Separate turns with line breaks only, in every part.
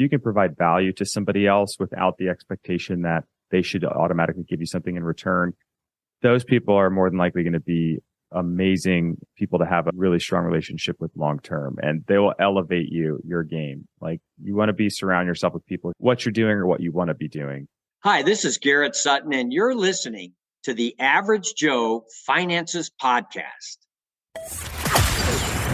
you can provide value to somebody else without the expectation that they should automatically give you something in return, those people are more than likely going to be amazing people to have a really strong relationship with long term, and they will elevate your game. Like, you want to surround yourself with people, what you're doing or what you want to be doing.
Hi, this is Garrett Sutton, and you're listening to the Average Joe Finances Podcast.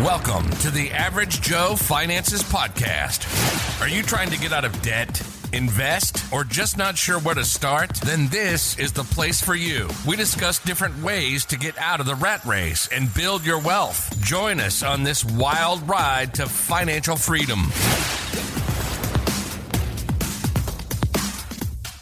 Welcome to the Average Joe Finances Podcast. Are you trying to get out of debt, invest, or just not sure where to start? Then this is the place for you. We discuss different ways to get out of the rat race and build your wealth. Join us on this wild ride to financial freedom.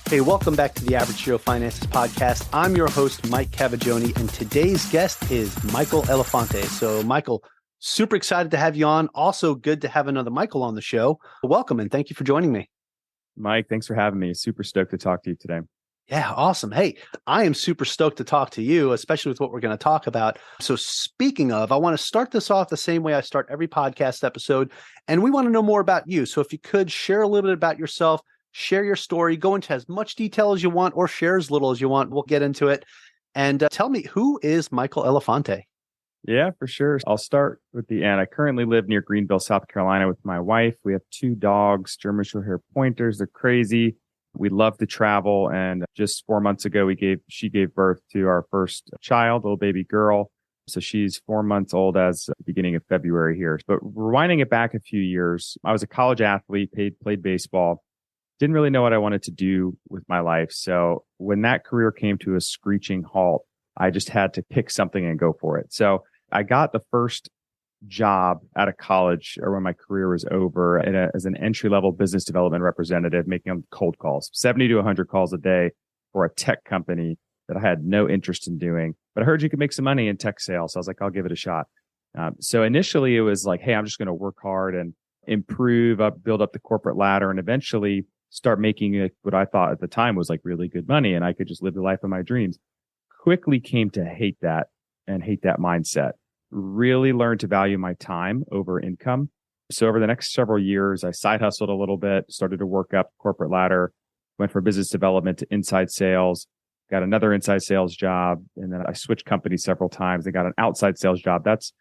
Hey, welcome back to the Average Joe Finances Podcast. I'm your host, Mike Cavaggioni, and today's guest is Michael Elefante. So, Michael, super excited to have you on. Also, good to have another Michael on the show. Welcome, and thank you for joining me.
Mike, thanks for having me. Super stoked to talk to you today.
Yeah, awesome. Hey, I am super stoked to talk to you, especially with what we're going to talk about. So speaking of, I want to start this off the same way I start every podcast episode, and we want to know more about you. So if you could share a little bit about yourself, share your story, go into as much detail as you want or share as little as you want. We'll get into it. And tell me, who is Michael Elefante?
Yeah, for sure. I'll start with the end. I currently live near Greenville, South Carolina with my wife. We have 2 dogs, German Shorthair Pointers. They're crazy. We love to travel. And just 4 months ago, she gave birth to our first child, little baby girl. So she's 4 months old as the beginning of February here. But rewinding it back a few years, I was a college athlete, played baseball. Didn't really know what I wanted to do with my life. So when that career came to a screeching halt, I just had to pick something and go for it. So I got the first job out of college, or when my career was over, as an entry-level business development representative, making cold calls, 70 to 100 calls a day for a tech company that I had no interest in doing. But I heard you could make some money in tech sales. So I was like, I'll give it a shot. So initially it was like, hey, I'm just going to work hard and improve up, build up the corporate ladder, and eventually start making what I thought at the time was like really good money, and I could just live the life of my dreams. Quickly came to hate that and hate that mindset. Really learned to value my time over income. So over the next several years, I side hustled a little bit, started to work up corporate ladder, went from business development to inside sales, got another inside sales job, and then I switched companies several times and got an outside sales job. That's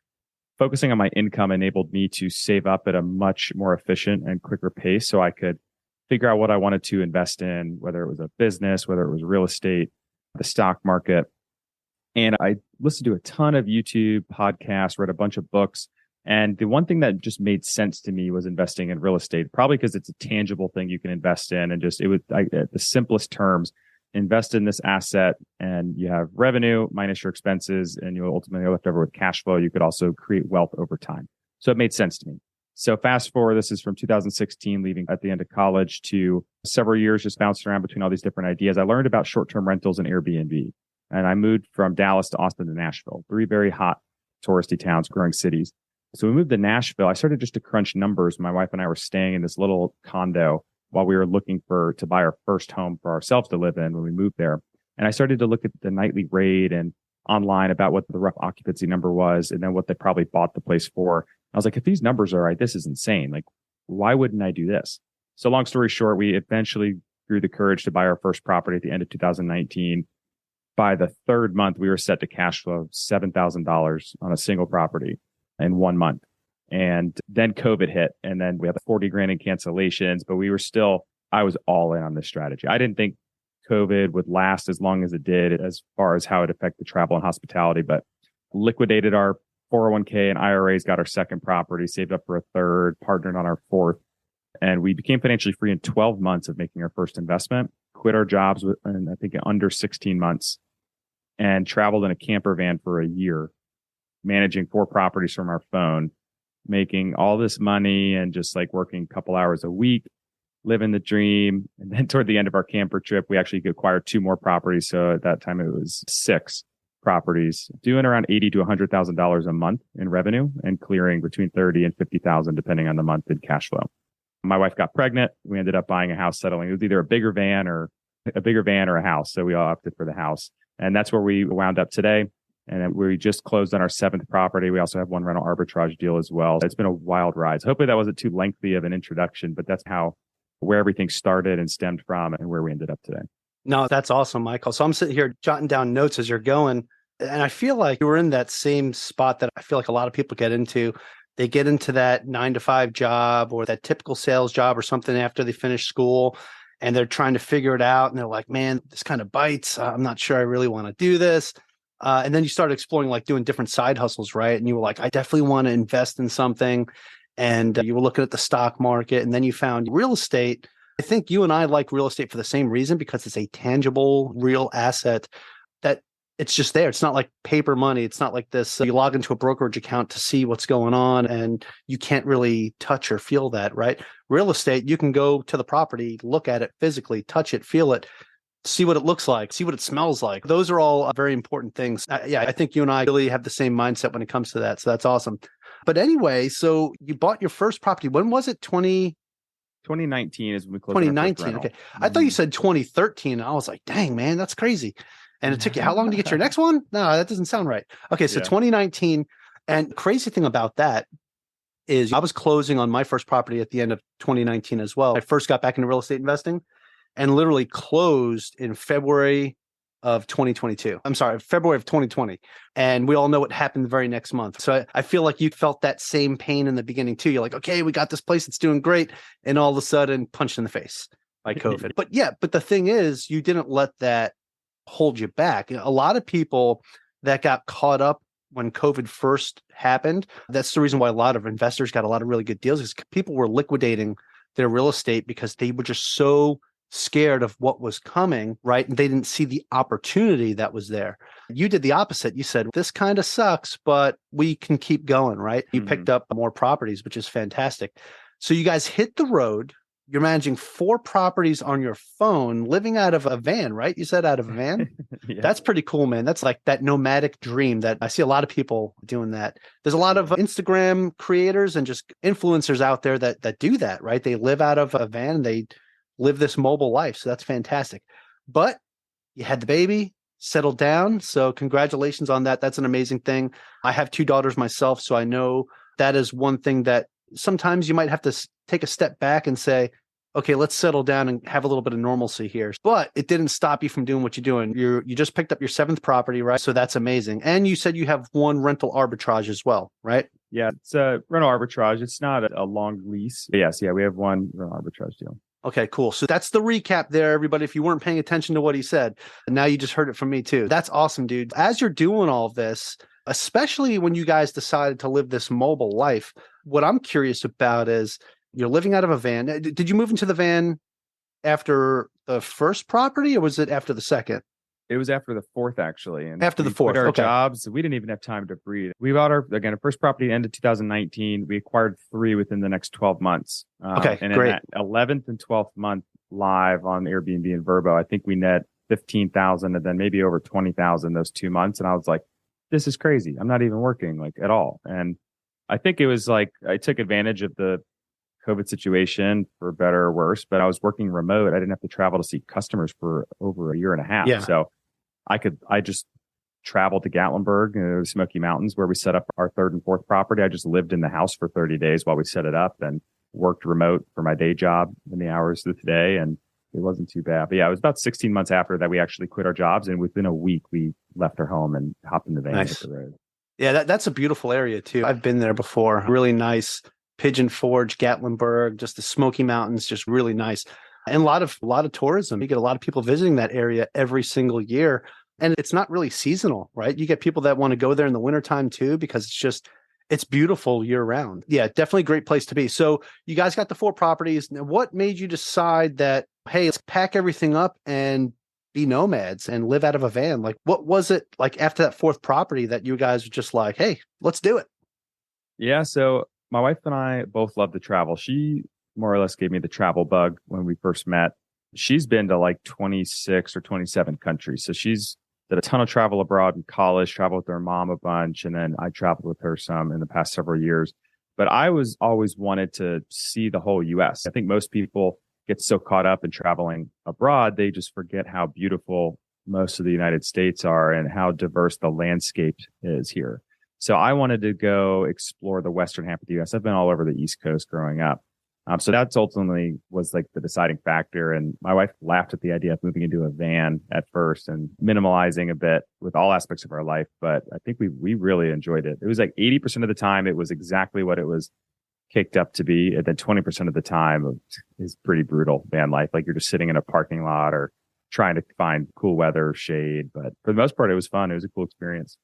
focusing on my income enabled me to save up at a much more efficient and quicker pace so I could figure out what I wanted to invest in, whether it was a business, whether it was real estate, the stock market. And I listened to a ton of YouTube podcasts, read a bunch of books. And the one thing that just made sense to me was investing in real estate, probably because it's a tangible thing you can invest in. And just, at the simplest terms, invest in this asset and you have revenue minus your expenses, and you'll ultimately left over with cash flow. You could also create wealth over time. So it made sense to me. So fast forward, this is from 2016, leaving at the end of college, to several years just bouncing around between all these different ideas. I learned about short-term rentals and Airbnb. And I moved from Dallas to Austin to Nashville, 3 very hot touristy towns, growing cities. So we moved to Nashville. I started just to crunch numbers. My wife and I were staying in this little condo while we were looking to buy our first home for ourselves to live in when we moved there. And I started to look at the nightly rate and online about what the rough occupancy number was, and then what they probably bought the place for. I was like, if these numbers are right, this is insane. Like, why wouldn't I do this? So long story short, we eventually grew the courage to buy our first property at the end of 2019. By the 3rd month, we were set to cash flow $7,000 on a single property in 1 month. And then COVID hit, and then we had $40,000 in cancellations, but I was all in on this strategy. I didn't think COVID would last as long as it did as far as how it affected travel and hospitality, but liquidated our 401k and IRAs, got our second property, saved up for a third, partnered on our fourth. And we became financially free in 12 months of making our first investment, quit our jobs in, I think, under 16 months, and traveled in a camper van for a year, managing 4 properties from our phone, making all this money and just like working a couple hours a week, living the dream. And then toward the end of our camper trip, we actually acquired 2 more properties. So at that time it was 6 properties, doing around $80,000 to $100,000 a month in revenue and clearing between $30,000 and $50,000 depending on the month in cash flow. My wife got pregnant. We ended up buying a house, settling. It was either a bigger van or a house. So we all opted for the house. And that's where we wound up today. And we just closed on our 7th property. We also have 1 rental arbitrage deal as well. It's been a wild ride. So hopefully that wasn't too lengthy of an introduction, but that's how where everything started and stemmed from and where we ended up today.
No, that's awesome, Michael. So I'm sitting here jotting down notes as you're going. And I feel like you were in that same spot that I feel like a lot of people get into. They get into that 9-to-5 job or that typical sales job or something after they finish school, and they're trying to figure it out. And they're like, man, this kind of bites. I'm not sure I really want to do this. And then you started exploring like doing different side hustles, right? And you were like, I definitely want to invest in something. And you were looking at the stock market, and then you found real estate. I think you and I like real estate for the same reason, because it's a tangible, real asset that it's just there. It's not like paper money. It's not like this. You log into a brokerage account to see what's going on, and you can't really touch or feel that, right? Real estate, you can go to the property, look at it physically, touch it, feel it, see what it looks like, see what it smells like. Those are all very important things. I think you and I really have the same mindset when it comes to that. So that's awesome. But anyway, so you bought your first property. When was it?
2019 is when we closed.
2019. Okay. I thought you said 2013. And I was like, dang, man, that's crazy. And it took you how long to get your next one? No, that doesn't sound right. Okay. So 2019. And crazy thing about that is I was closing on my first property at the end of 2019 as well. I first got back into real estate investing and literally closed in February of 2022. I'm sorry, February of 2020. And we all know what happened the very next month. So I feel like you felt that same pain in the beginning too. You're like, okay, we got this place, it's doing great. And all of a sudden, punched in the face by COVID. But the thing is, you didn't let that hold you back. A lot of people that got caught up when COVID first happened, that's the reason why a lot of investors got a lot of really good deals, is people were liquidating their real estate because they were just so scared of what was coming, right? And they didn't see the opportunity that was there. You did the opposite. You said, this kind of sucks, but we can keep going, right? You picked up more properties, which is fantastic. So you guys hit the road. You're managing 4 properties on your phone, living out of a van, right? You said out of a van?
Yeah.
That's pretty cool, man. That's like that nomadic dream that I see a lot of people doing that. There's a lot of Instagram creators and just influencers out there that do that, right? They live out of a van. They live this mobile life. So that's fantastic. But you had the baby, settled down. So congratulations on that. That's an amazing thing. I have 2 daughters myself, so I know that is one thing that sometimes you might have to take a step back and say, okay, let's settle down and have a little bit of normalcy here. But it didn't stop you from doing what you're doing. You just picked up your 7th property, right? So that's amazing. And you said you have 1 rental arbitrage as well, right?
Yeah, it's a rental arbitrage. It's not a long lease. But yes, we have 1 rental arbitrage deal.
Okay, cool. So that's the recap there, everybody. If you weren't paying attention to what he said, and now you just heard it from me too. That's awesome, dude. As you're doing all of this, especially when you guys decided to live this mobile life, what I'm curious about is you're living out of a van. Did you move into the van after the first property, or was it after the second?
It was after the 4th, actually. And
after the 4th,
quit our jobs. We didn't even have time to breathe. We bought our first property ended 2019. We acquired 3 within the next 12 months.
Okay,
and
great.
in that 11th and 12th month live on Airbnb and Vrbo, I think we net 15,000 and then maybe over 20,000 those 2 months. And I was like, this is crazy. I'm not even working like at all. And I think it was like I took advantage of the COVID situation for better or worse, but I was working remote. I didn't have to travel to see customers for over a year and a half.
Yeah.
So I just traveled to Gatlinburg, the Smoky Mountains, where we set up our 3rd and 4th property. I just lived in the house for 30 days while we set it up and worked remote for my day job in the hours of the day. And it wasn't too bad. But yeah, it was about 16 months after that we actually quit our jobs. And within a week, we left our home and hopped in the van and hit the road. Yeah,
that's a beautiful area too. I've been there before. Really nice. Pigeon Forge, Gatlinburg, just the Smoky Mountains, just really nice. And a lot of tourism. You get a lot of people visiting that area every single year. And it's not really seasonal, right? You get people that want to go there in the wintertime too, because it's beautiful year round. Yeah, definitely a great place to be. So you guys got the 4 properties. Now, what made you decide that, hey, let's pack everything up and be nomads and live out of a van? Like, what was it like after that 4th property that you guys were just like, hey, let's do it?
Yeah. So my wife and I both love to travel. She more or less gave me the travel bug when we first met. She's been to like 26 or 27 countries. So she's did a ton of travel abroad in college, traveled with her mom a bunch. And then I traveled with her some in the past several years. But I was always wanted to see the whole US. I think most people get so caught up in traveling abroad, they just forget how beautiful most of the United States are and how diverse the landscape is here. So I wanted to go explore the western half of the US. I've been all over the East Coast growing up. So that's ultimately was like the deciding factor. And my wife laughed at the idea of moving into a van at first and minimalizing a bit with all aspects of our life. But I think we really enjoyed it. It was like 80% of the time, it was exactly what it was caked up to be. And then 20% of the time is pretty brutal van life. Like you're just sitting in a parking lot or trying to find cool weather, shade. But for the most part, it was fun. It was a cool experience.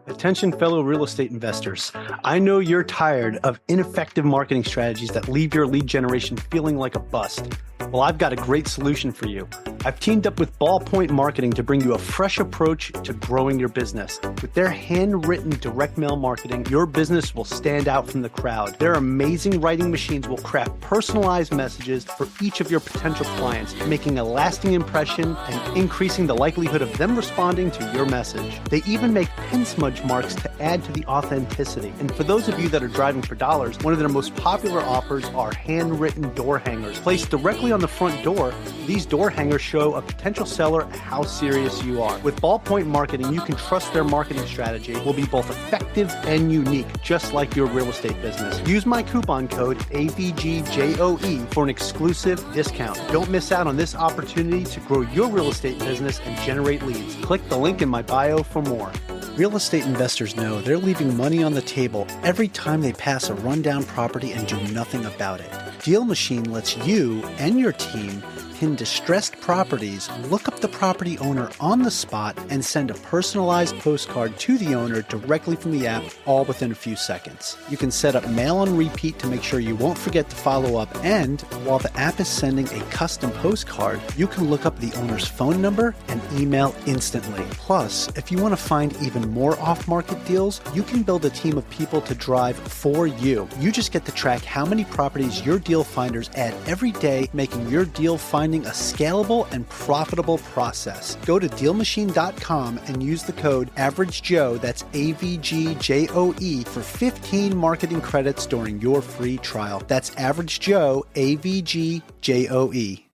Attention, fellow real estate investors. I know you're tired of ineffective marketing strategies that leave your lead generation feeling like a bust. Well, I've got a great solution for you. I've teamed up with Ballpoint Marketing to bring you a fresh approach to growing your business. With their handwritten direct mail marketing, your business will stand out from the crowd. Their amazing writing machines will craft personalized messages for each of your potential clients, making a lasting impression and increasing the likelihood of them responding to your message. They even make pen smudge marks to add to the authenticity. And for those of you that are driving for dollars, one of their most popular offers are handwritten door hangers. Placed directly on the front door, these door hangers show a potential seller how serious you are. With Ballpoint Marketing, you can trust their marketing strategy will be both effective and unique, just like your real estate business. Use my coupon code AVGJOE for an exclusive discount. Don't miss out on this opportunity to grow your real estate business and generate leads. Click the link in my bio for more. Real estate investors know they're leaving money on the table every time they pass a rundown property and do nothing about it. Deal Machine lets you and your team pin distressed properties, look up the property owner on the spot, and send a personalized postcard to the owner directly from the app, all within a few seconds. You can set up mail on repeat to make sure you won't forget to follow up, and while the app is sending a custom postcard, you can look up the owner's phone number and email instantly. Plus, if you want to find even more off-market deals, you can build a team of people to drive for you. You just get to track how many properties your deal finders add every day, making your deal finding a scalable and profitable process. Go to dealmachine.com and use the code AverageJoe, that's AVGJOE, for 15 marketing credits during your free trial. That's AverageJoe, AVGJOE.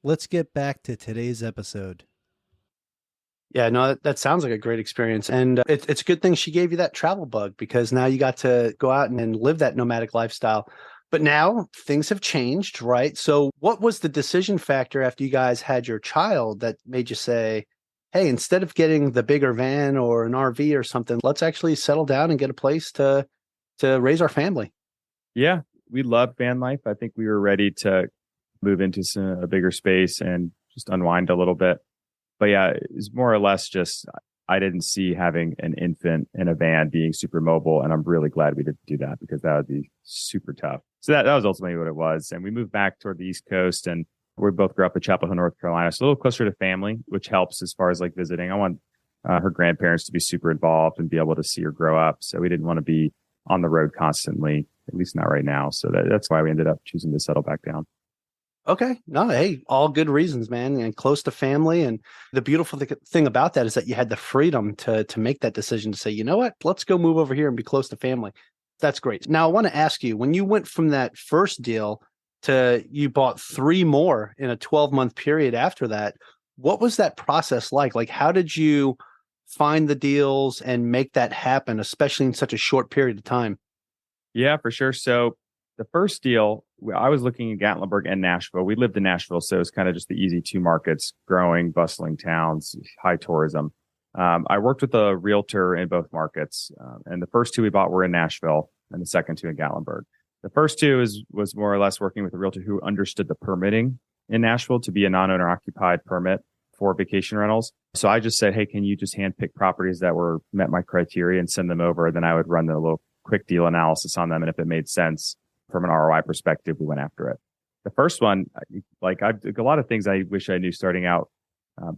Let's get back to today's episode. Yeah, no, that sounds like a great experience. And it's a good thing she gave you that travel bug, because now you got to go out and live that nomadic lifestyle. But now things have changed, right? So what was the decision factor after you guys had your child that made you say, hey, instead of getting the bigger van or an RV or something, let's actually settle down and get a place to raise our family?
Yeah, we love van life. I think we were ready to move into a bigger space and just unwind a little bit. But yeah, it's more or less just I didn't see having an infant in a van being super mobile. And I'm really glad we didn't do that, because that would be super tough. So that was ultimately what it was. And we moved back toward the East Coast, and we both grew up in Chapel Hill, North Carolina. So a little closer to family, which helps as far as like visiting. I want her grandparents to be super involved and be able to see her grow up. So we didn't want to be on the road constantly, at least not right now. So that's why we ended up choosing to settle back down.
Okay. No, hey, all good reasons, man, and close to family. And the beautiful thing about that is that you had the freedom to make that decision to say, you know what, let's go move over here and be close to family. That's great. Now, I want to ask you, when you went from that first deal to you bought 3 more in a 12-month period after that, what was that process like? Like, how did you find the deals and make that happen, especially in such a short period of time?
Yeah, for sure. So the first deal, I was looking at Gatlinburg and Nashville. We lived in Nashville, so it's kind of just the easy 2 markets, growing, bustling towns, high tourism. I worked with a realtor in both markets, and the first 2 we bought were in Nashville, and the second 2 in Gatlinburg. The first 2 was more or less working with a realtor who understood the permitting in Nashville to be a non-owner occupied permit for vacation rentals. So I just said, hey, can you just handpick properties that met my criteria and send them over? Then I would run the little quick deal analysis on them, and if it made sense from an ROI perspective, we went after it. The first one, like a lot of things I wish I knew starting out.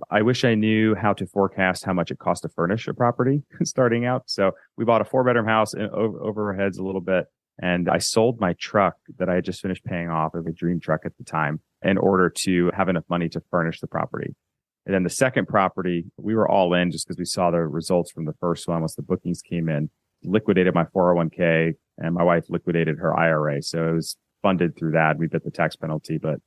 I wish I knew how to forecast how much it costs to furnish a property starting out. So we bought a 4-bedroom house over our heads a little bit. And I sold my truck that I had just finished paying off, of a dream truck at the time, in order to have enough money to furnish the property. And then the second property, we were all in just because we saw the results from the first one once the bookings came in, liquidated my 401k, and my wife liquidated her IRA. So it was funded through that. We bit the tax penalty, but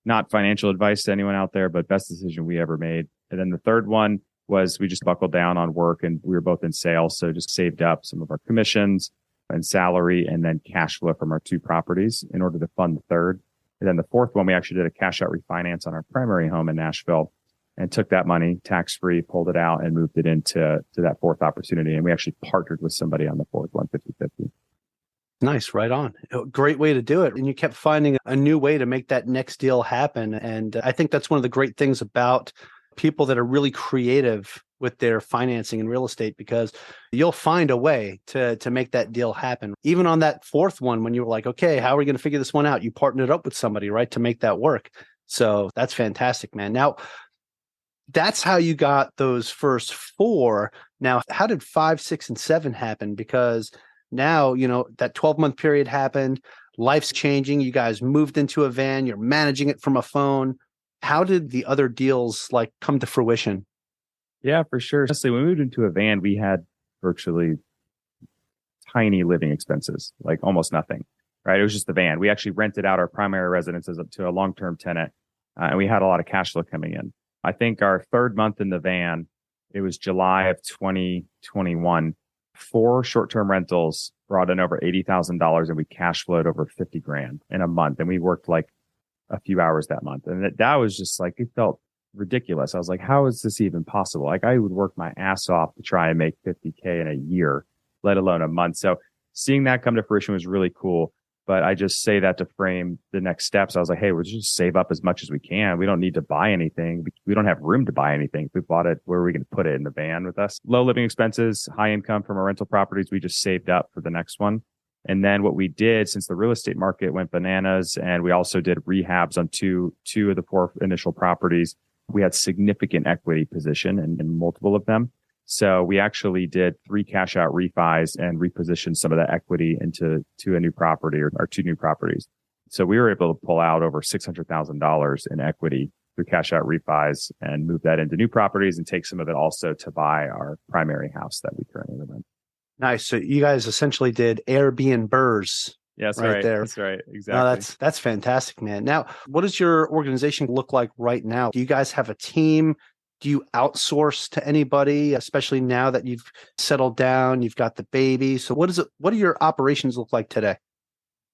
not financial advice to anyone out there, but best decision we ever made. And then the third one, was we just buckled down on work, and we were both in sales. So just saved up some of our commissions and salary and then cash flow from our 2 properties in order to fund the third. And then the fourth one, we actually did a cash out refinance on our primary home in Nashville and took that money tax free, pulled it out and moved it into that fourth opportunity. And we actually partnered with somebody on the fourth one, 50-50.
Nice. Right on. Great way to do it. And you kept finding a new way to make that next deal happen. And I think that's one of the great things about people that are really creative with their financing in real estate, because you'll find a way to make that deal happen. Even on that fourth one, when you were like, okay, how are we going to figure this one out? You partnered up with somebody, right, to make that work. So that's fantastic, man. Now, that's how you got those first 4. Now, how did 5, 6, and 7 happen? Because now, that 12-month period happened. Life's changing. You guys moved into a van. You're managing it from a phone. How did the other deals come to fruition?
Yeah, for sure. Honestly, when we moved into a van, we had virtually tiny living expenses, like almost nothing, right? It was just the van. We actually rented out our primary residences to a long-term tenant, and we had a lot of cash flow coming in. I think our third month in the van, it was July of 2021. 4 short-term rentals brought in over $80,000, and we cash flowed over $50,000 in a month. And we worked like a few hours that month. And that was just like, it felt ridiculous. I was like, how is this even possible? Like, I would work my ass off to try and make $50,000 in a year, let alone a month. So seeing that come to fruition was really cool. But I just say that to frame the next steps. I was like, hey, we'll just save up as much as we can. We don't need to buy anything. We don't have room to buy anything. If we bought it, where are we going to put it? In the van with us? Low living expenses, high income from our rental properties. We just saved up for the next one. And then what we did, since the real estate market went bananas, and we also did rehabs on two of the 4 initial properties, we had significant equity position in multiple of them. So we actually did 3 cash out refis and repositioned some of that equity into a new property or 2 new properties. So we were able to pull out over $600,000 in equity through cash out refis and move that into new properties and take some of it also to buy our primary house that we currently live in.
Nice. So you guys essentially did Airbnbs.
Yes,
right there.
That's right. Exactly.
No, that's fantastic, man. Now, what does your organization look like right now? Do you guys have a team? Do you outsource to anybody, especially now that you've settled down, you've got the baby? So what do your operations look like today?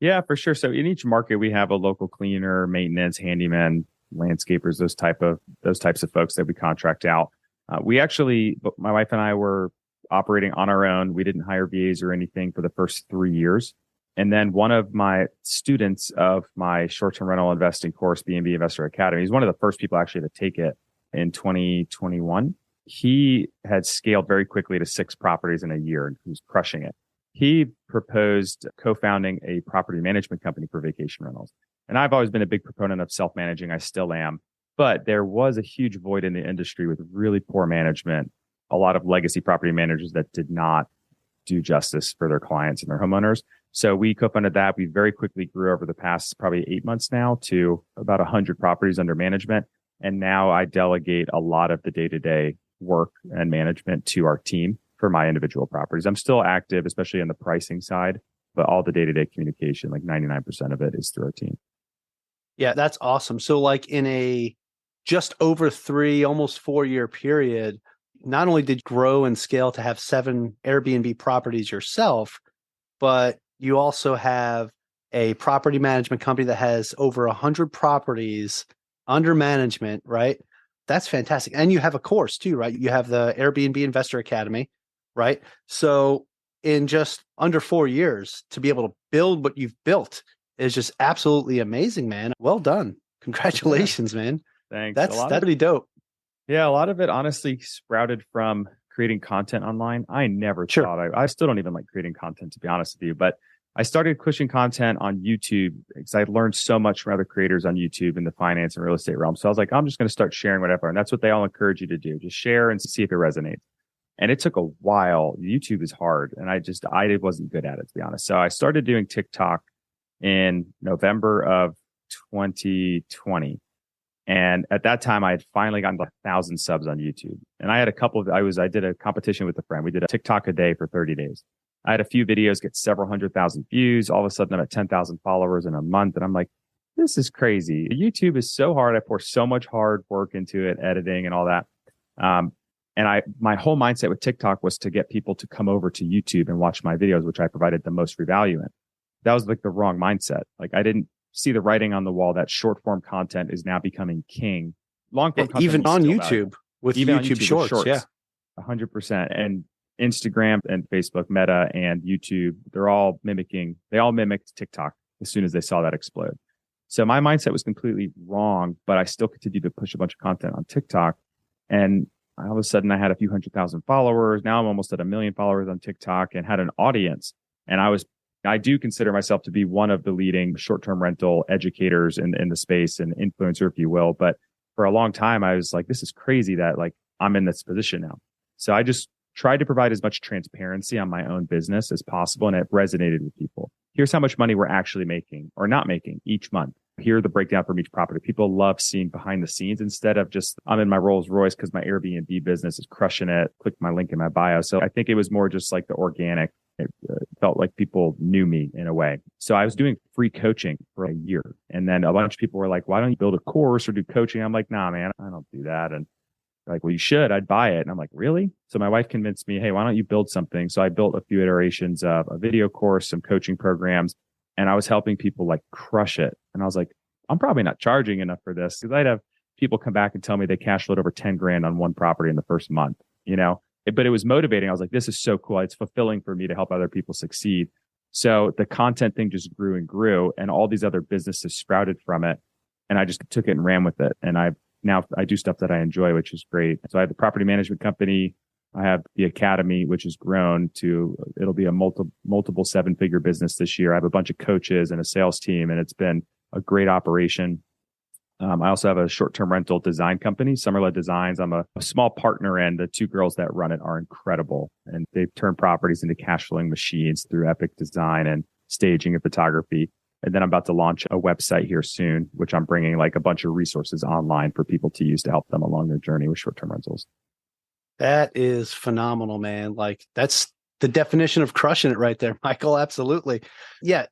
Yeah, for sure. So in each market, we have a local cleaner, maintenance, handyman, landscapers, those types of folks that we contract out. My wife and I were operating on our own. We didn't hire VAs or anything for the first 3 years. And then one of my students of my short-term rental investing course, B&B Investor Academy, he's one of the first people actually to take it in 2021. He had scaled very quickly to 6 properties in a year and he was crushing it. He proposed co-founding a property management company for vacation rentals. And I've always been a big proponent of self-managing. I still am. But there was a huge void in the industry with really poor management, a lot of legacy property managers that did not do justice for their clients and their homeowners. So we co-funded that. We very quickly grew over the past probably 8 months now to about 100 properties under management. And now I delegate a lot of the day-to-day work and management to our team for my individual properties. I'm still active, especially on the pricing side, but all the day-to-day communication, like 99% of it is through our team.
Yeah, that's awesome. So in a just over 3, almost 4-year period, not only did you grow and scale to have 7 Airbnb properties yourself, but you also have a property management company that has over 100 properties under management, right? That's fantastic. And you have a course too, right? You have the Airbnb Investor Academy, right? So in just under 4 years to be able to build what you've built is just absolutely amazing, man. Well done. Congratulations, man.
Thanks.
That's pretty dope.
Yeah, a lot of it honestly sprouted from creating content online. I never thought I still don't even like creating content, to be honest with you, but I started pushing content on YouTube because I learned so much from other creators on YouTube in the finance and real estate realm. So I was like, I'm just going to start sharing whatever. And that's what they all encourage you to do. Just share and see if it resonates. And it took a while. YouTube is hard. And I wasn't good at it, to be honest. So I started doing TikTok in November of 2020. And at that time, I had finally gotten 1,000 subs on YouTube. And I had I did a competition with a friend. We did a TikTok a day for 30 days. I had a few videos get several 100,000 views. All of a sudden, I'm at 10,000 followers in a month. And I'm like, this is crazy. YouTube is so hard. I pour so much hard work into it, editing and all that. And my whole mindset with TikTok was to get people to come over to YouTube and watch my videos, which I provided the most free value in. That was like the wrong mindset. Like I didn't see the writing on the wall that short form content is now becoming king. Long form content
even on YouTube
valuable.
with
even
YouTube shorts. Yeah.
100%. And Instagram and Facebook, Meta and YouTube, they all mimicked TikTok as soon as they saw that explode. So my mindset was completely wrong, but I still continued to push a bunch of content on TikTok. And all of a sudden I had a few 100,000 followers. Now I'm almost at 1 million followers on TikTok and had an audience. And I do consider myself to be one of the leading short-term rental educators in the space and influencer, if you will. But for a long time, I was like, this is crazy that like I'm in this position now. So I just tried to provide as much transparency on my own business as possible. And it resonated with people. Here's how much money we're actually making or not making each month. Here are the breakdown from each property. People love seeing behind the scenes instead of just, I'm in my Rolls Royce because my Airbnb business is crushing it. Click my link in my bio. So I think it was more just like the organic. It felt like people knew me in a way. So I was doing free coaching for a year. And then a bunch of people were like, why don't you build a course or do coaching? I'm like, nah, man, I don't do that. And they're like, well, you should. I'd buy it. And I'm like, really? So my wife convinced me, hey, why don't you build something? So I built a few iterations of a video course, some coaching programs, and I was helping people like crush it. And I was like, I'm probably not charging enough for this because I'd have people come back and tell me they cash flowed over 10 grand on one property in the first month, but it was motivating. I was like, this is so cool. It's fulfilling for me to help other people succeed. So the content thing just grew and grew and all these other businesses sprouted from it. And I just took it and ran with it. And I do stuff that I enjoy, which is great. So I have the property management company. I have the academy, which has grown to, it'll be a multiple 7-figure business this year. I have a bunch of coaches and a sales team, and it's been a great operation. I also have a short-term rental design company, Summerled Designs. I'm a small partner, and the two girls that run it are incredible. And they've turned properties into cash flowing machines through epic design and staging and photography. And then I'm about to launch a website here soon, which I'm bringing like a bunch of resources online for people to use to help them along their journey with short-term rentals.
That is phenomenal, man. Like that's the definition of crushing it right there, Michael. Absolutely. Yeah.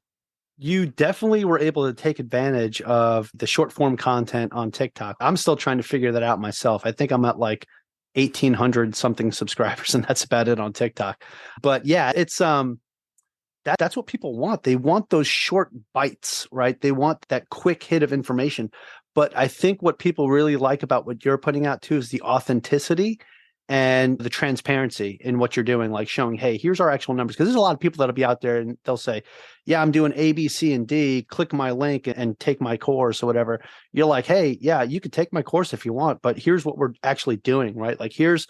You definitely were able to take advantage of the short form content on TikTok. I'm still trying to figure that out myself. I think I'm at like 1,800 something subscribers, and that's about it on TikTok. But yeah, it's that's what people want. They want those short bites, right? They want that quick hit of information. But I think what people really like about what you're putting out too is the authenticity and the transparency in what you're doing, like showing, hey, here's our actual numbers. Because there's a lot of people that'll be out there and they'll say, yeah, I'm doing A, B, C, and D, click my link and take my course or whatever. You're like, hey, yeah, you could take my course if you want, but here's what we're actually doing, right? Like here's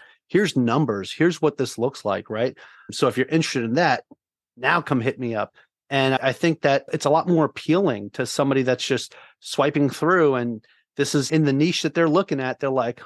numbers, here's what this looks like, right? So if you're interested in that, now come hit me up. And I think that it's a lot more appealing to somebody that's just swiping through and this is in the niche that they're looking at. They're like,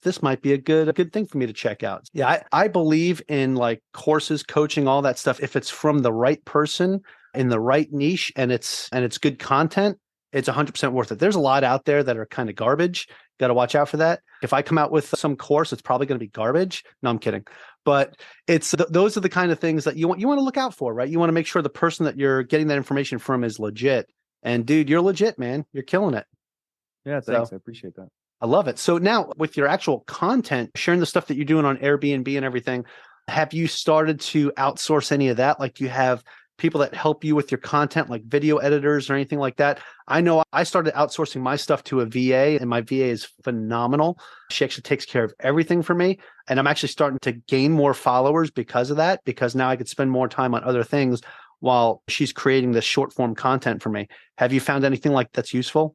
this might be a good thing for me to check out. Yeah, I believe in like courses, coaching, all that stuff. If it's from the right person in the right niche and it's good content, it's 100% worth it. There's a lot out there that are kind of garbage. Got to watch out for that. If I come out with some course, it's probably going to be garbage. No, I'm kidding. But it's those are the kind of things that you want to look out for, right? You want to make sure the person that you're getting that information from is legit. And dude, you're legit, man. You're killing it.
Yeah, thanks. I appreciate that.
I love it. So now with your actual content, sharing the stuff that you're doing on Airbnb and everything, have you started to outsource any of that? Like, do you have people that help you with your content, like video editors or anything like that? I know I started outsourcing my stuff to a VA, and my VA is phenomenal. She actually takes care of everything for me. And I'm actually starting to gain more followers because of that, because now I could spend more time on other things while she's creating this short form content for me. Have you found anything like that's useful?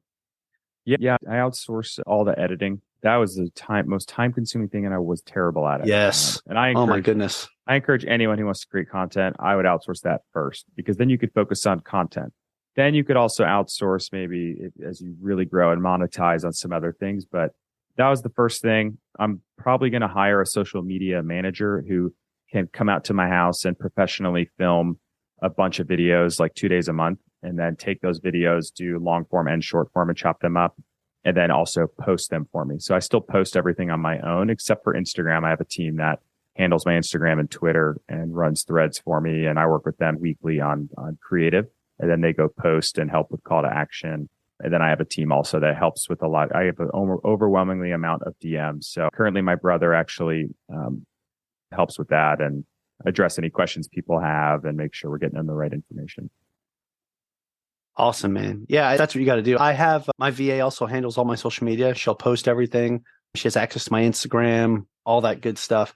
Yeah, I outsourced all the editing. That was the most time consuming thing, and I was terrible at it.
Yes.
And I
oh my goodness.
I encourage anyone who wants to create content, I would outsource that first, because then you could focus on content. Then you could also outsource maybe as you really grow and monetize on some other things. But that was the first thing. I'm probably going to hire a social media manager who can come out to my house and professionally film a bunch of videos like 2 days a month, and then take those videos, do long form and short form and chop them up, and then also post them for me. So I still post everything on my own, except for Instagram. I have a team that handles my Instagram and Twitter and runs threads for me. And I work with them weekly on creative, and then they go post and help with call to action And then I have a team also that helps with a lot. I have an overwhelmingly amount of DMs. So currently my brother actually helps with that and address any questions people have and make sure we're getting them the right information.
Awesome, man. Yeah, that's what you got to do. I have my VA also handles all my social media. She'll post everything. She has access to my Instagram, all that good stuff.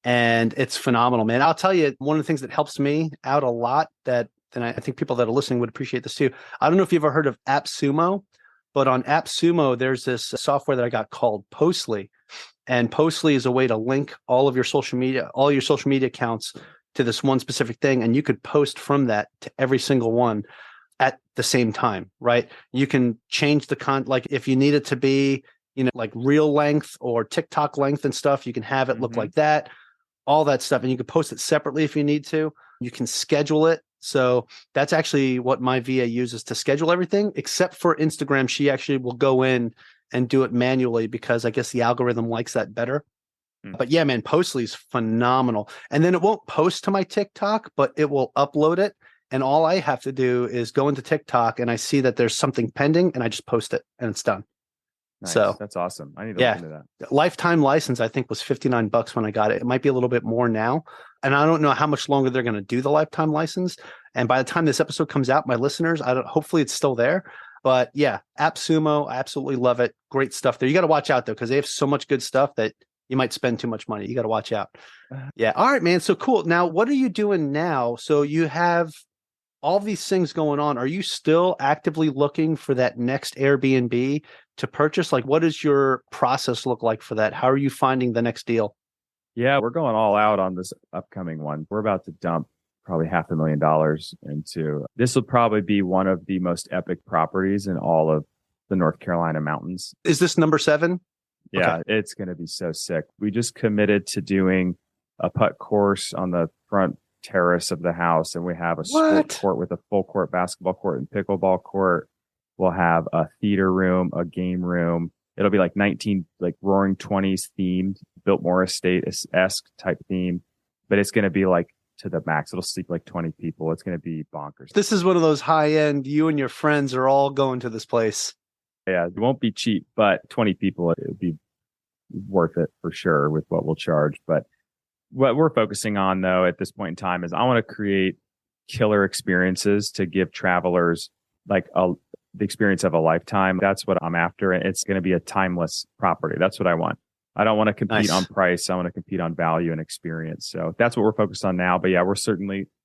And it's phenomenal, man. I'll tell you, one of the things that helps me out a lot and I think people that are listening would appreciate this too. I don't know if you've ever heard of AppSumo, but on AppSumo, there's this software that I got called Postly. And Postly is a way to link all your social media accounts to this one specific thing. And you could post from that to every single one at the same time, right? You can change the like if you need it to be, like reel length or TikTok length and stuff, you can have it look like that, all that stuff. And you can post it separately if you need to. You can schedule it. So that's actually what my VA uses to schedule everything, except for Instagram. She actually will go in and do it manually because I guess the algorithm likes that better. But yeah, man, Postly is phenomenal. And then it won't post to my TikTok, but it will upload it. And all I have to do is go into TikTok and I see that there's something pending and I just post it and it's done.
Nice.
So
that's awesome. I need to look into that.
Lifetime license, I think, was $59 when I got it. It might be a little bit more now. And I don't know how much longer they're going to do the lifetime license. And by the time this episode comes out, my listeners, hopefully it's still there. But yeah, AppSumo, I absolutely love it. Great stuff there. You got to watch out though, because they have so much good stuff that you might spend too much money. You got to watch out. Yeah. All right, man. So cool. Now, what are you doing now? So you have all these things going on. Are you still actively looking for that next Airbnb to purchase? Like, what does your process look like for that? How are you finding the next deal?
Yeah, we're going all out on this upcoming one. We're about to dump probably $500,000 into. This will probably be one of the most epic properties in all of the North Carolina mountains.
Is this number 7?
Yeah,
Okay.
It's going to be so sick. We just committed to doing a putt course on the front terrace of the house, and we have a sport court with a full court basketball court and pickleball court. We'll have a theater room, a game room. It'll be like 19, like Roaring 20s themed, Biltmore Estate-esque type theme, but it's going to be like to the max. It'll sleep like 20 people. It's going to be bonkers.
This is one of those high end, you and your friends are all going to this place.
Yeah, it won't be cheap, but 20 people, it'll be worth it for sure with what we'll charge. But what we're focusing on though at this point in time is I want to create killer experiences to give travelers like the experience of a lifetime. That's what I'm after. And it's going to be a timeless property. That's what I want. I don't want to compete on price. I want to compete on value and experience. So that's what we're focused on now. But yeah,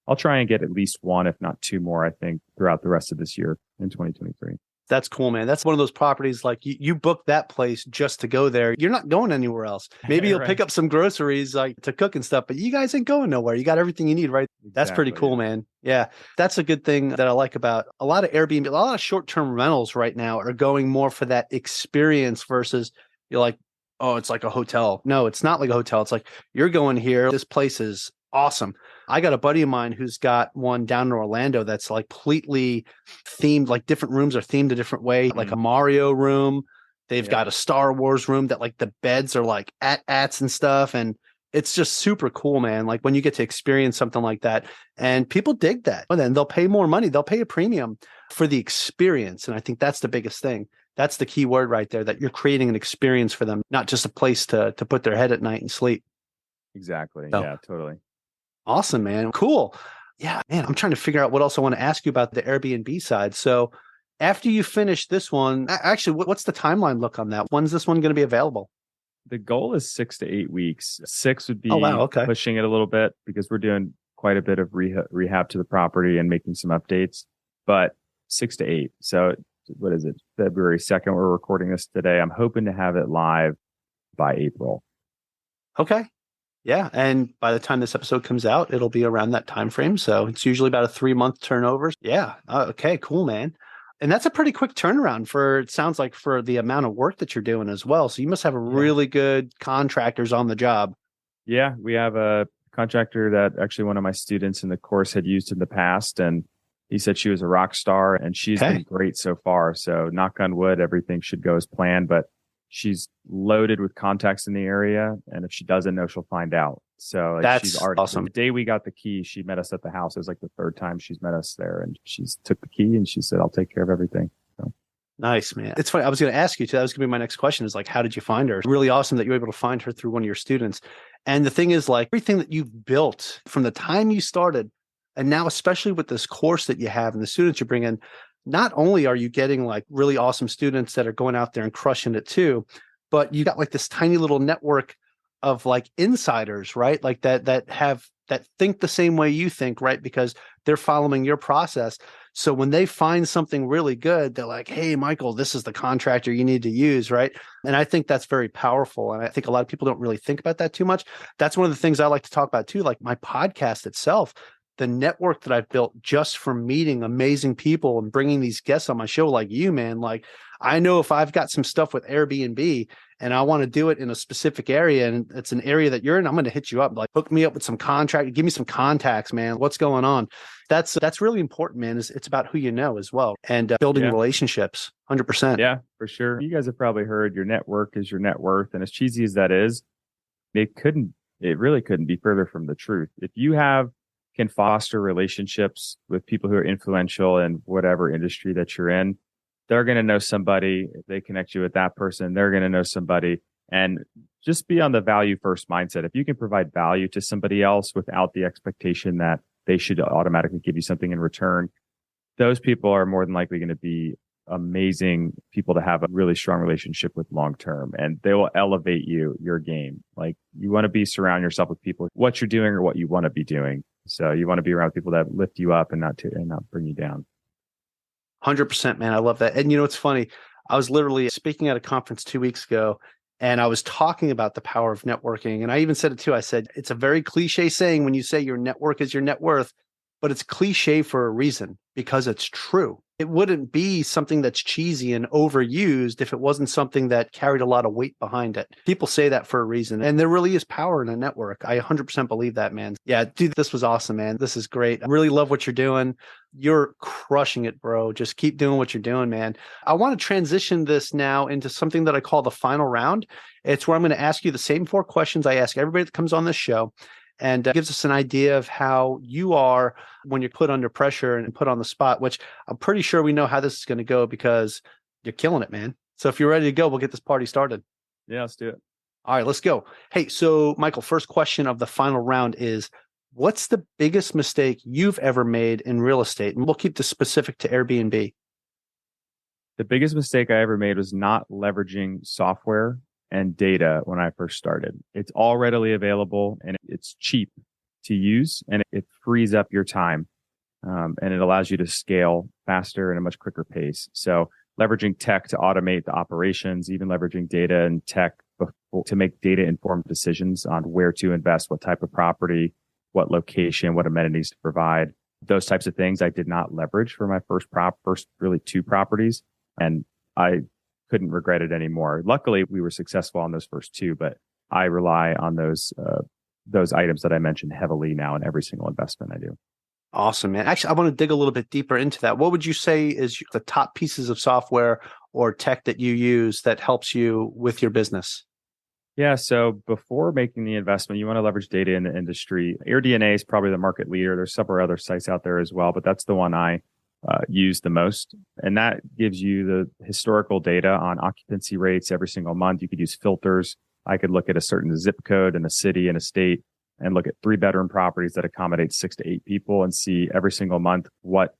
I'll try and get at least one, if not two more, I think, throughout the rest of this year in 2023.
That's cool, man. That's one of those properties like you booked that place just to go there. You're not going anywhere else. Maybe you'll pick up some groceries like to cook and stuff, but you guys ain't going nowhere. You got everything you need, right? That's pretty cool, man. Yeah. That's a good thing that I like about a lot of Airbnb. A lot of short-term rentals right now are going more for that experience versus you're like, oh, it's like a hotel. No, it's not like a hotel. It's like you're going here. This place is awesome. I got a buddy of mine who's got one down in Orlando that's like completely themed, like different rooms are themed a different way, like a Mario room. They've got a Star Wars room that like the beds are like AT-ATs and stuff. And it's just super cool, man. Like when you get to experience something like that and people dig that, and then they'll pay more money. They'll pay a premium for the experience. And I think that's the biggest thing. That's the key word right there, that you're creating an experience for them, not just a place to put their head at night and sleep.
Exactly.
So,
yeah, totally.
Awesome, man. Cool. Yeah, man. I'm trying to figure out what else I want to ask you about the Airbnb side. So after you finish this one, actually, what's the timeline look on that? When's this one going to be available?
The goal is 6 to 8 weeks. 6 would be pushing it a little bit because we're doing quite a bit of rehab to the property and making some updates, but 6 to 8. So what is it? February 2nd. We're recording this today. I'm hoping to have it live by April.
Okay. Yeah. And by the time this episode comes out, it'll be around that time frame. So it's usually about a 3-month turnover. Yeah. Okay, cool, man. And that's a pretty quick turnaround it sounds like for the amount of work that you're doing as well. So you must have really good contractors on the job. Yeah.
We have a contractor that actually one of my students in the course had used in the past. And he said she was a rock star and she's been great so far. So knock on wood, everything should go as planned, but she's loaded with contacts in the area. And if she doesn't know, she'll find out. So she's already awesome. The day we got the key, she met us at the house. It was like the 3rd time she's met us there, and she's took the key and she said, I'll take care of everything. So
Nice, man. It's funny. I was going to ask you too. That was going to be my next question is like, how did you find her? Really awesome that you were able to find her through one of your students. And the thing is like everything that you've built from the time you started and now, especially with this course that you have and the students you bring in, not only are you getting like really awesome students that are going out there and crushing it too, but you got like this tiny little network of like insiders, right? Like that think the same way you think, right? Because they're following your process. So when they find something really good, they're like, hey, Michael, this is the contractor you need to use, right? And I think that's very powerful. And I think a lot of people don't really think about that too much. That's one of the things I like to talk about too, like my podcast itself, the network that I've built just from meeting amazing people and bringing these guests on my show like you, man. Like I know if I've got some stuff with Airbnb and I want to do it in a specific area and it's an area that you're in, I'm going to hit you up, like hook me up with some contract, give me some contacts, man. What's going on? That's really important, man. It's about who you know as well and building relationships. 100%.
Yeah, for sure. You guys have probably heard your network is your net worth. And as cheesy as that is, it really couldn't be further from the truth. If you can foster relationships with people who are influential in whatever industry that you're in, they're going to know somebody. If they connect you with that person, they're going to know somebody. And just be on the value first mindset. If you can provide value to somebody else without the expectation that they should automatically give you something in return, those people are more than likely going to be amazing people to have a really strong relationship with long term, and they will elevate your game. Like you want to surround yourself with people, what you're doing or what you want to be doing. So you want to be around people that lift you up and not bring you down.
100%, man. I love that. And it's funny. I was literally speaking at a conference 2 weeks ago, and I was talking about the power of networking. And I even said it too. I said, it's a very cliche saying when you say your network is your net worth, but it's cliche for a reason because it's true. It wouldn't be something that's cheesy and overused if it wasn't something that carried a lot of weight behind it. People say that for a reason. And there really is power in a network. I 100% believe that, man. Yeah, dude, this was awesome, man. This is great. I really love what you're doing. You're crushing it, bro. Just keep doing what you're doing, man. I want to transition this now into something that I call the final round. It's where I'm going to ask you the same 4 questions I ask everybody that comes on this show. And gives us an idea of how you are when you're put under pressure and put on the spot, which I'm pretty sure we know how this is going to go because you're killing it, man. So if you're ready to go, we'll get this party started.
Yeah, let's do it.
All right, let's go. Hey, so Michael, first question of the final round is, what's the biggest mistake you've ever made in real estate? And we'll keep this specific to Airbnb.
The biggest mistake I ever made was not leveraging software and data when I first started. It's all readily available and it's cheap to use, and it frees up your time. And it allows you to scale faster and a much quicker pace. So leveraging tech to automate the operations, even leveraging data and tech to make data informed decisions on where to invest, what type of property, what location, what amenities to provide. Those types of things I did not leverage for my first really 2 properties. And I couldn't regret it anymore. Luckily, we were successful on those first 2, but I rely on those items that I mentioned heavily now in every single investment I do.
Awesome, man. Actually, I want to dig a little bit deeper into that. What would you say is the top pieces of software or tech that you use that helps you with your business?
Yeah. So before making the investment, you want to leverage data in the industry. AirDNA is probably the market leader. There's several other sites out there as well, but that's the one I use the most. And that gives you the historical data on occupancy rates every single month. You could use filters. I could look at a certain zip code in a city and a state and look at 3-bedroom properties that accommodate 6 to 8 people and see every single month what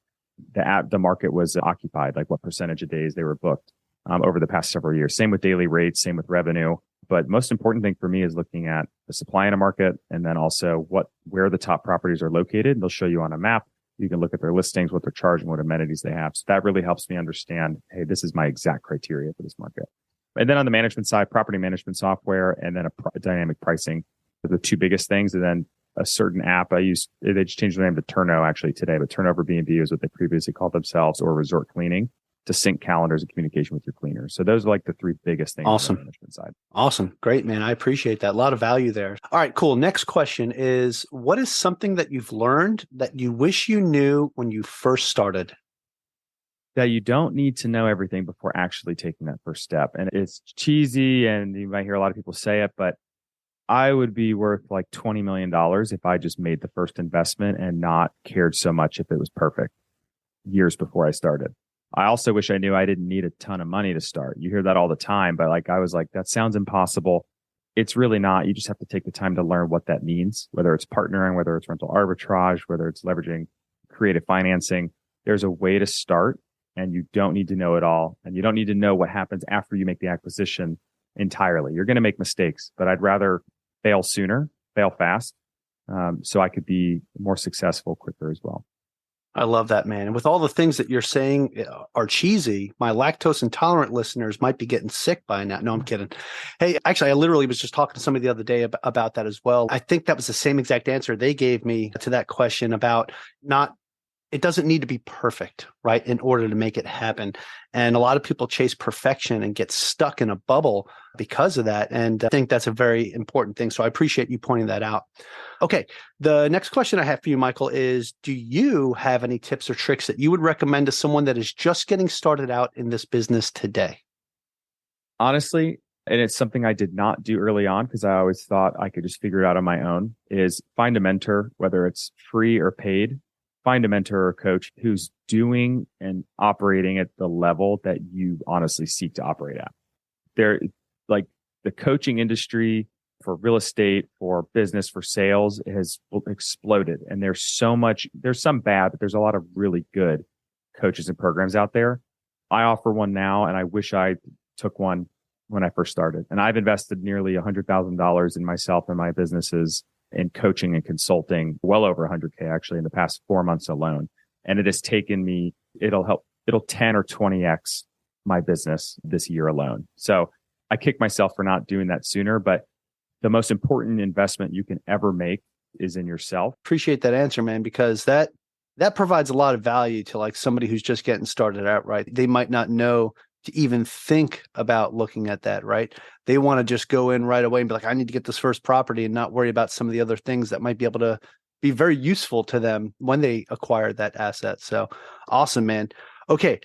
the market was occupied, like what percentage of days they were booked over the past several years. Same with daily rates, same with revenue. But most important thing for me is looking at the supply in a market and then also where the top properties are located. They'll show you on a map. You can look at their listings, what they're charging, what amenities they have. So that really helps me understand, hey, this is my exact criteria for this market. And then on the management side, property management software, and then dynamic pricing are the 2 biggest things. And then a certain app they just changed the name to Turno actually today, but Turnover B&B is what they previously called themselves, or Resort Cleaning, to sync calendars and communication with your cleaners. So those are like the 3 biggest things
awesome.
On the management side.
Awesome. Great, man. I appreciate that. A lot of value there. All right, cool. Next question is, what is something that you've learned that you wish you knew when you first started?
That you don't need to know everything before actually taking that first step. And it's cheesy and you might hear a lot of people say it, but I would be worth like $20 million if I just made the first investment and not cared so much if it was perfect years before I started. I also wish I knew I didn't need a ton of money to start. You hear that all the time, but like I was like, that sounds impossible. It's really not. You just have to take the time to learn what that means, whether it's partnering, whether it's rental arbitrage, whether it's leveraging creative financing. There's a way to start, and you don't need to know it all. And you don't need to know what happens after you make the acquisition entirely. You're going to make mistakes, but I'd rather fail sooner, fail fast, so I could be more successful quicker as well.
I love that, man. And with all the things that you're saying are cheesy, my lactose intolerant listeners might be getting sick by now. No, I'm kidding. Hey, actually, I literally was just talking to somebody the other day about that as well. I think that was the same exact answer they gave me to that question about it doesn't need to be perfect, right, in order to make it happen. And a lot of people chase perfection and get stuck in a bubble because of that. And I think that's a very important thing. So I appreciate you pointing that out. Okay. The next question I have for you, Michael, is do you have any tips or tricks that you would recommend to someone that is just getting started out in this business today?
Honestly, and it's something I did not do early on because I always thought I could just figure it out on my own, is find a mentor, whether it's free or paid. Find a mentor or coach who's doing and operating at the level that you honestly seek to operate at. They're like the coaching industry for real estate, for business, for sales has exploded. And there's some bad, but there's a lot of really good coaches and programs out there. I offer one now, and I wish I took one when I first started. And I've invested nearly $100,000 in myself and my businesses in coaching and consulting, well over 100K actually in the past 4 months alone. And it has taken me, it'll 10 or 20X my business this year alone. So I kick myself for not doing that sooner, but the most important investment you can ever make is in yourself.
Appreciate that answer, man, because that provides a lot of value to like somebody who's just getting started out, right? They might not know to even think about looking at that, right? They want to just go in right away and be like, I need to get this first property and not worry about some of the other things that might be able to be very useful to them when they acquire that asset. So awesome, man. Okay.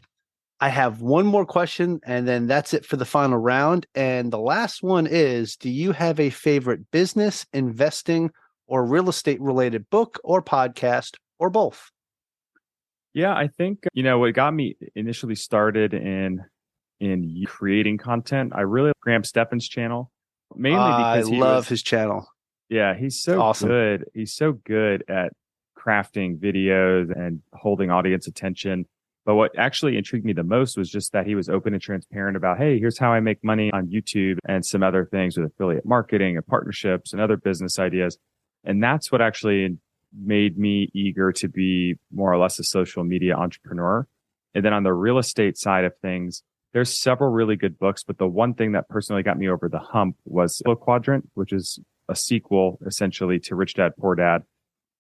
I have one more question and then that's it for the final round. And the last one is, do you have a favorite business, investing, or real estate related book or podcast or both?
Yeah, I think, what got me initially started in creating content, I really like Graham Stephan's channel, mainly because
I love his channel.
Yeah, he's so
awesome.
good. He's so good at crafting videos and holding audience attention. But what actually intrigued me the most was just that he was open and transparent about, hey, here's how I make money on YouTube and some other things with affiliate marketing and partnerships and other business ideas. And that's what actually made me eager to be more or less a social media entrepreneur. And then on the real estate side of things, there's several really good books, but the one thing that personally got me over the hump was Flow Quadrant, which is a sequel essentially to Rich Dad, Poor Dad.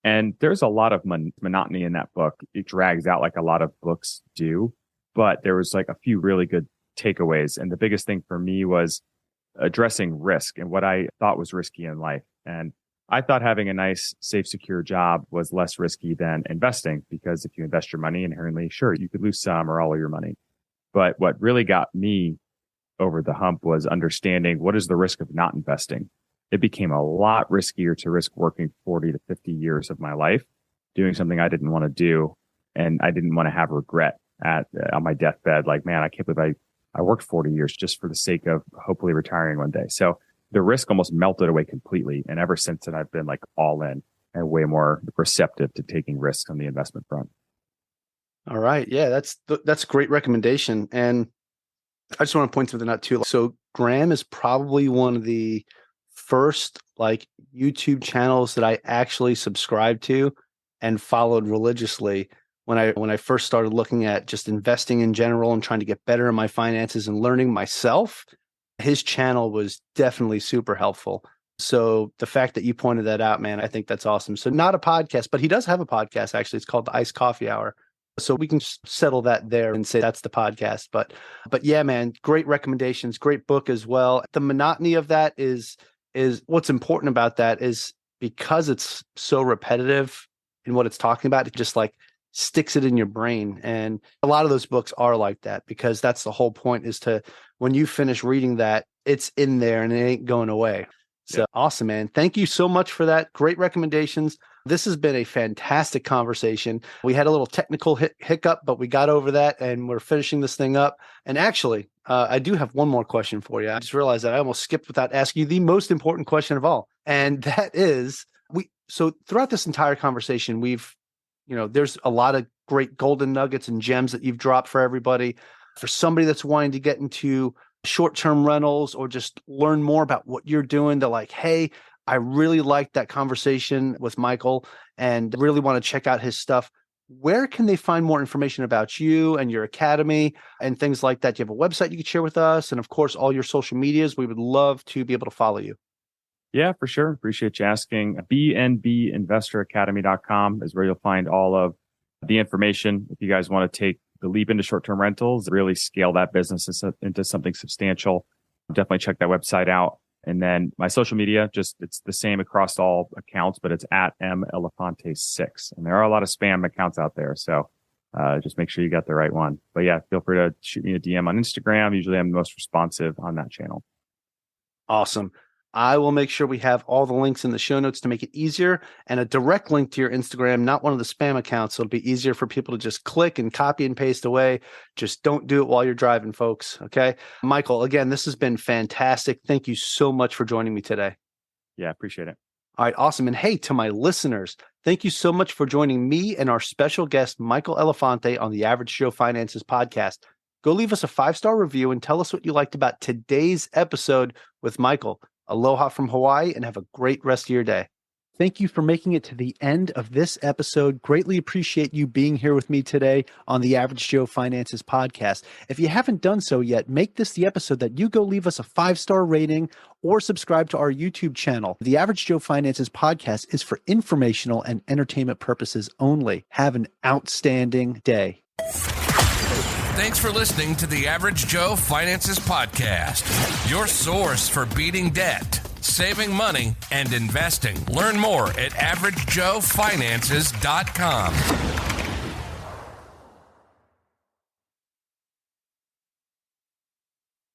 And there's a lot of monotony in that book. It drags out like a lot of books do, but there was like a few really good takeaways. And the biggest thing for me was addressing risk and what I thought was risky in life. And I thought having a nice, safe, secure job was less risky than investing, because if you invest your money inherently, sure, you could lose some or all of your money. But what really got me over the hump was understanding what is the risk of not investing. It became a lot riskier to risk working 40 to 50 years of my life doing something I didn't want to do. And I didn't want to have regret on my deathbed. Like, man, I can't believe I worked 40 years just for the sake of hopefully retiring one day. So the risk almost melted away completely. And ever since then, I've been like all in and way more receptive to taking risks on the investment front.
All right. Yeah, that's a great recommendation. And I just want to point something out too. So Graham is probably one of the first like YouTube channels that I actually subscribed to and followed religiously when I first started looking at just investing in general and trying to get better in my finances and learning myself. His channel was definitely super helpful. So the fact that you pointed that out, man, I think that's awesome. So not a podcast, but he does have a podcast, actually. It's called the Iced Coffee Hour. So we can settle that there and say that's the podcast. But yeah, man, great recommendations, great book as well. The monotony of that is what's important about that is because it's so repetitive in what it's talking about, it just like sticks it in your brain. And a lot of those books are like that, because that's the whole point, is to, when you finish reading that, it's in there and it ain't going away. So Awesome, man. Thank you so much for that. Great recommendations. This has been a fantastic conversation. We had a little technical hiccup, but we got over that and we're finishing this thing up. And actually, I do have one more question for you. I just realized that I almost skipped without asking you the most important question of all. And that is, so throughout this entire conversation, there's a lot of great golden nuggets and gems that you've dropped for everybody. For somebody that's wanting to get into short-term rentals or just learn more about what you're doing, they're like, hey, I really liked that conversation with Michael and really want to check out his stuff. Where can they find more information about you and your academy and things like that? Do you have a website you could share with us? And of course, all your social medias. We would love to be able to follow you.
Yeah, for sure. Appreciate you asking. bnbinvestoracademy.com is where you'll find all of the information. If you guys want to take the leap into short-term rentals, really scale that business into something substantial, definitely check that website out. And then my social media, it's the same across all accounts, but it's at @melefante6. And there are a lot of spam accounts out there. So just make sure you got the right one. But yeah, feel free to shoot me a DM on Instagram. Usually I'm the most responsive on that channel.
Awesome. I will make sure we have all the links in the show notes to make it easier and a direct link to your Instagram, not one of the spam accounts. So it'll be easier for people to just click and copy and paste away. Just don't do it while you're driving, folks. Okay. Michael, again, this has been fantastic. Thank you so much for joining me today.
Yeah, appreciate it.
All right. Awesome. And hey, to my listeners, thank you so much for joining me and our special guest, Michael Elefante, on the Average Joe Finances podcast. Go leave us a 5-star review and tell us what you liked about today's episode with Michael. Aloha from Hawaii and have a great rest of your day. Thank you for making it to the end of this episode. Greatly appreciate you being here with me today on the Average Joe Finances podcast. If you haven't done so yet, make this the episode that you go leave us a 5-star rating or subscribe to our YouTube channel. The Average Joe Finances podcast is for informational and entertainment purposes only. Have an outstanding day.
Thanks for listening to the Average Joe Finances Podcast, your source for beating debt, saving money, and investing. Learn more at averagejoefinances.com.